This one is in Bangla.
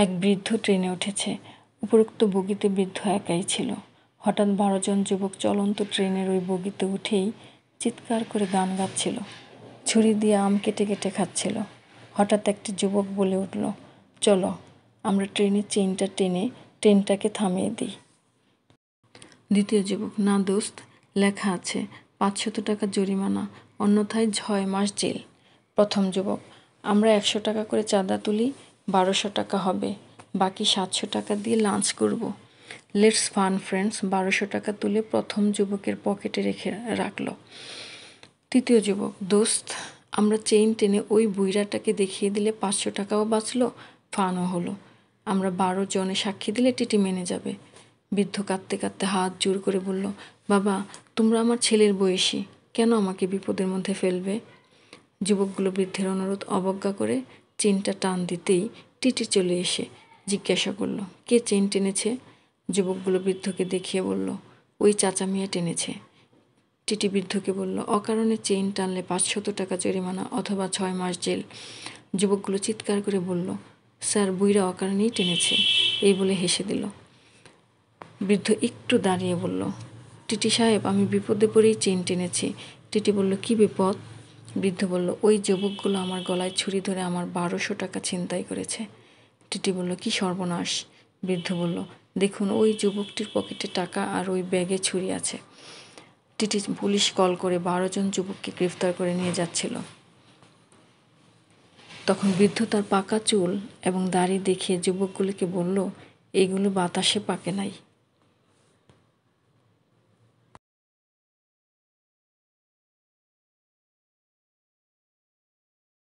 এক বৃদ্ধ ট্রেনে উঠেছে। উপরোক্ত বগিতে বৃদ্ধ একাই ছিল। হঠাৎ 12 জন যুবক চলন্ত ট্রেনের ওই বগিতে উঠেই চিৎকার করে গান গাচ্ছিল, ছুরি দিয়ে আম কেটে কেটে খাচ্ছিল। হঠাৎ একটি যুবক বলে উঠল, চলো আমরা ট্রেনের চেইনটা টেনে ট্রেনটাকে থামিয়ে দিই। দ্বিতীয় যুবক, না দোস্ত, লেখা আছে 500 টাকা জরিমানা, অন্যথায় 6 মাস জেল। প্রথম যুবক, আমরা 100 টাকা করে চাঁদা তুলি, 1200 টাকা হবে, বাকি 700 টাকা দিয়ে লাঞ্চ করব। Let's fun friends. 1200 টাকা তুলে প্রথম যুবকের পকেটে রেখে রাখল। তৃতীয় যুবক, দোস্ত, আমরা চেইন টেনে ওই বুইড়াটাকে দেখিয়ে দিলে 500 টাকাও বাঁচলো, ফানও হলো। আমরা 12 জনে সাক্ষী দিলে টিটি মেনে যাবে। বৃদ্ধ কাঁদতে কাঁদতে হাত জোর করে বলল, বাবা, তোমরা আমার ছেলের বয়সী, কেন আমাকে বিপদের মধ্যে ফেলবে? যুবকগুলো বৃদ্ধের অনুরোধ অবজ্ঞা করে চেইনটা টান দিতেই টিটি চলে এসে জিজ্ঞাসা করলো, কে চেইন টেনেছে? যুবকগুলো বৃদ্ধকে দেখিয়ে বলল, ওই চাচা মিয়া টেনেছে। টিটি বৃদ্ধকে বলল, অকারণে চেইন টানলে 500 টাকা জরিমানা অথবা 6 মাস জেল। যুবকগুলো চিৎকার করে বলল, স্যার, বুইড়া অকারণেই টেনেছে। এই বলে হেসে দিল। বৃদ্ধ একটু দাঁড়িয়ে বলল, টিটি সাহেব, আমি বিপদে পড়েই চেইন টেনেছি। টিটি বলল, কি বিপদ? বৃদ্ধ বলল, ওই যুবকগুলো আমার গলায় ছুরি ধরে আমার 1200 টাকা ছিনতাই করেছে। টিটি বলল, কি সর্বনাশ? বৃদ্ধ বলল, দেখুন, ওই যুবকটির পকেটে টাকা আর ওই ব্যাগে ছুরি আছে। টিটি পুলিশ কল করে 12 জন যুবককে গ্রেফতার করে নিয়ে যাচ্ছিল। তখন বৃদ্ধ তার পাকা চুল এবং দাড়ি দেখিয়ে যুবকগুলোকে বলল, এইগুলো বাতাসে পাকে নাই।